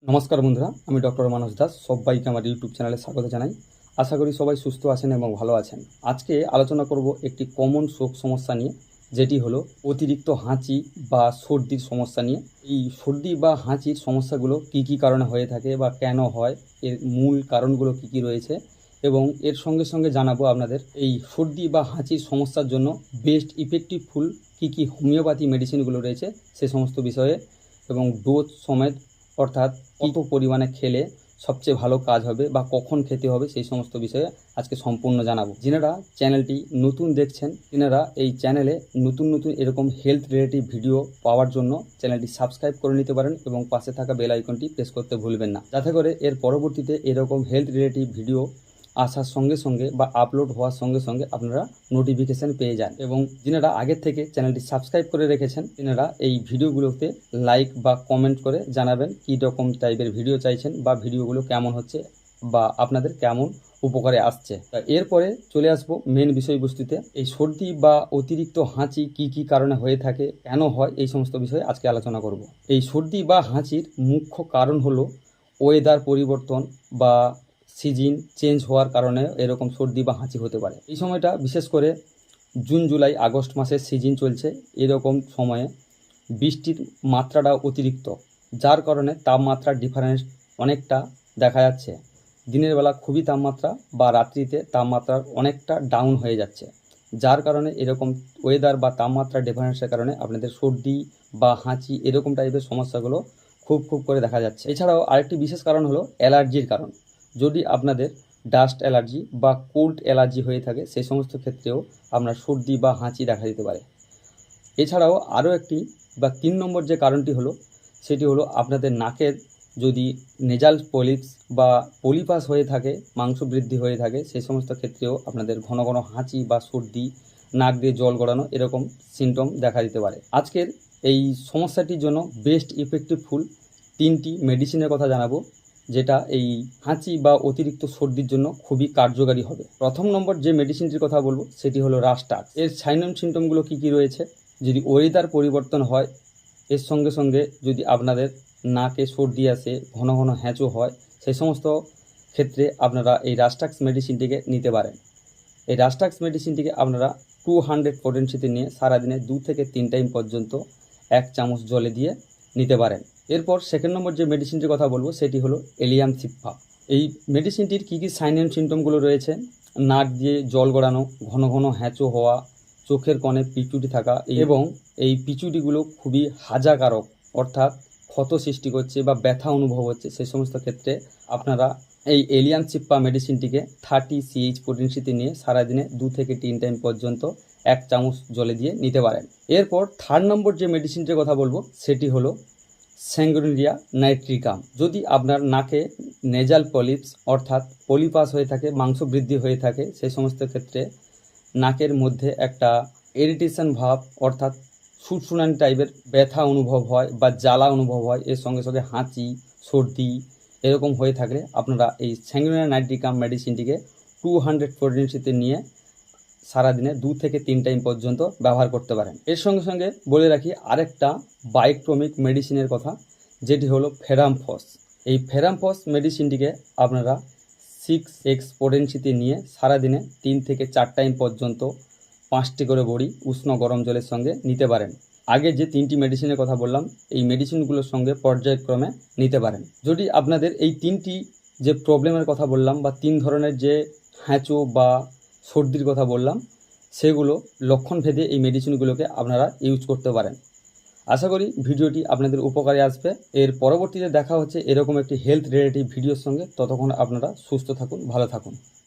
নমস্কার বন্ধুরা, আমি ডক্টর মানস দাস। সবাইকে আমার ইউটিউব চ্যানেলে স্বাগত জানাই। আশা করি সবাই সুস্থ আছেন এবং ভালো আছেন। আজকে আলোচনা করব একটি কমন শোক সমস্যা নিয়ে, যেটি হলো অতিরিক্ত হাঁচি বা সর্দির সমস্যা নিয়ে। এই সর্দি বা হাঁচির সমস্যাগুলো কি কি কারণে হয়ে থাকে বা কেন হয়, এর মূল কারণগুলো কি কি রয়েছে, এবং এর সঙ্গে সঙ্গে জানাবো আপনাদের এই সর্দি বা হাঁচির সমস্যার জন্য বেস্ট ইফেক্টিভ ফুল কি কি হোমিওপ্যাথি মেডিসিনগুলো রয়েছে সে সমস্ত বিষয়ে, এবং ডোজ সমেত, অর্থাৎ কত পরিমাণে খেলে সবচেয়ে ভালো কাজ হবে বা কখন খেতে হবে সেই সমস্ত বিষয়ে আজকে সম্পূর্ণ জানাবো। যিনারা চ্যানেলটি নতুন দেখছেন, তিনারা এই চ্যানেলে নতুন নতুন এরকম হেলথ রিলেটিভ ভিডিও পাওয়ার জন্য চ্যানেলটি সাবস্ক্রাইব করে নিতে পারেন এবং পাশে থাকা বেল আইকনটি প্রেস করতে ভুলবেন না, যাতে করে এর পরবর্তীতে এরকম হেলথ রিলেটিভ ভিডিও আসার সঙ্গে সঙ্গে বা আপলোড হওয়ার সঙ্গে সঙ্গে আপনারা নোটিফিকেশান পেয়ে যান। এবং যিনারা আগের থেকে চ্যানেলটি সাবস্ক্রাইব করে রেখেছেন, তিনারা এই ভিডিওগুলোতে লাইক বা কমেন্ট করে জানাবেন কী রকম টাইপের ভিডিও চাইছেন বা ভিডিওগুলো কেমন হচ্ছে বা আপনাদের কেমন উপকারে আসছে। এরপরে চলে আসবো মেন বিষয়বস্তুতে। এই সর্দি বা অতিরিক্ত হাঁচি কি কি কারণে হয়ে থাকে, কেন হয়, এই সমস্ত বিষয়ে আজকে আলোচনা করব। এই সর্দি বা হাঁচির মুখ্য কারণ হলো ওয়েদার পরিবর্তন বা সিজন চেঞ্জ হওয়ার কারণে এরকম সর্দি বা হাঁচি হতে পারে। এই সময়টা বিশেষ করে জুন জুলাই আগস্ট মাসের সিজন চলছে, এরকম সময়ে বৃষ্টির মাত্রাটা অতিরিক্ত, যার কারণে তাপমাত্রার ডিফারেন্স অনেকটা দেখা যাচ্ছে। দিনের বেলা খুবই তাপমাত্রা বা রাত্রিতে তাপমাত্রার অনেকটা ডাউন হয়ে যাচ্ছে, যার কারণে এরকম ওয়েদার বা তাপমাত্রার ডিফারেন্সের কারণে আপনাদের সর্দি বা হাঁচি এরকম টাইপের সমস্যাগুলো খুব খুব করে দেখা যাচ্ছে। এছাড়াও আরেকটি বিশেষ কারণ হলো অ্যালার্জির কারণ। যদি আপনাদের ডাস্ট অ্যালার্জি বা কোল্ড অ্যালার্জি হয়ে থাকে, সেই সমস্ত ক্ষেত্রেও আপনার সর্দি বা হাঁচি দেখা দিতে পারে। এছাড়াও আরও একটি বা 3 নম্বর যে কারণটি হলো, সেটি হলো আপনাদের নাকের যদি নেজাল পলিপস বা পলিপাস হয়ে থাকে, মাংস বৃদ্ধি হয়ে থাকে, সেই সমস্ত ক্ষেত্রেও আপনাদের ঘন ঘন হাঁচি বা সর্দি, নাক দিয়ে জল গড়ানো এরকম সিমটম দেখা দিতে পারে। আজকের এই সমস্যাটির জন্য বেস্ট ইফেক্টিভ ফুল 3টি মেডিসিনের কথা জানাবো, যেটা এই হাঁচি বা অতিরিক্ত সর্দির জন্য খুবই কার্যকারী হবে। প্রথম নম্বর যে মেডিসিনটির কথা বলবো সেটি হলো রাস্টাক্স। এর সাইন সিমটমগুলো কী কী রয়েছে, যদি ওয়েদার পরিবর্তন হয়, এর সঙ্গে সঙ্গে যদি আপনাদের নাকে সর্দি আসে, ঘন ঘন হ্যাঁচো হয়, সেই সমস্ত ক্ষেত্রে আপনারা এই রাস্টাক্স মেডিসিনটিকে নিতে পারেন। এই রাস্টাক্স মেডিসিনটিকে আপনারা 200 পোটেন্সিতে নিয়ে সারাদিনে 2 থেকে 3 টাইম পর্যন্ত 1 চামচ জলে দিয়ে নিতে পারেন। এরপর সেকেন্ড নম্বর যে মেডিসিনটির কথা বলবো সেটি হলো এলিয়াম সিপ্পা। এই মেডিসিনটির কী কী সাইন অ্যান্ড সিমটমগুলো রয়েছে, নাক দিয়ে জল গড়ানো, ঘন ঘন হ্যাঁচো হওয়া, চোখের কোণে পিচুটি থাকা, এবং এই পিচুটিগুলো খুবই হাজাকারক, অর্থাৎ ক্ষত সৃষ্টি করছে বা ব্যথা অনুভব হচ্ছে, সেই সমস্ত ক্ষেত্রে আপনারা এই এলিয়াম সিপ্পা মেডিসিনটিকে 30 CH পোটেন্সিতে নিয়ে সারাদিনে 2 থেকে 3 টাইম পর্যন্ত 1 চামচ জলে দিয়ে নিতে পারেন। এরপর থার্ড নম্বর যে মেডিসিনটির কথা বলবো সেটি হলো স্যাঙ্গুরিনিয়া নাইট্রিকাম। যদি আপনার নাকে নেজাল পলিপস অর্থাৎ পলিপাস হয়ে থাকে, মাংস বৃদ্ধি হয়ে থাকে, সেই সমস্ত ক্ষেত্রে নাকের মধ্যে একটা ইরিটেশন ভাব অর্থাৎ সুটসুনানি টাইপের ব্যথা অনুভব হয় বা জ্বালা অনুভব হয়, এর সঙ্গে সঙ্গে হাঁচি, সর্দি এরকম হয়ে থাকলে আপনারা এই স্যাঙ্গুরিনিয়া নাইট্রিকাম মেডিসিনটিকে 200 পোটেন্সিতে নিয়ে সারাদিনে 2 থেকে 3 টাইম পর্যন্ত ব্যবহার করতে পারেন। এর সঙ্গে সঙ্গে বলে রাখি আরেকটা বায়োক্রমিক মেডিসিনের কথা, যেটি হলো ফেরামফস। এই ফেরামফস মেডিসিনটিকে আপনারা 6x পোটেন্সিতে নিয়ে সারাদিনে 3 থেকে 4 টাইম পর্যন্ত 5টি করে বড়ি উষ্ণ গরম জলের সঙ্গে নিতে পারেন। আগে যে 3টি মেডিসিনের কথা বললাম, এই মেডিসিনগুলোর সঙ্গে পর্যায়ক্রমে নিতে পারেন। যদি আপনাদের এই 3টি যে প্রবলেমের কথা বললাম বা 3 ধরনের যে হ্যাঁচো বা সর্দির কথা বললাম, সেগুলো লক্ষণ ভেদে এই মেডিসিনগুলোকে আপনারা ইউজ করতে পারেন। আশা করি ভিডিওটি আপনাদের উপকারে আসবে। এর পরবর্তীতে দেখা হচ্ছে এরকম একটি হেলথ রিলেটিভ ভিডিওর সঙ্গে। ততক্ষণ আপনারা সুস্থ থাকুন, ভালো থাকুন।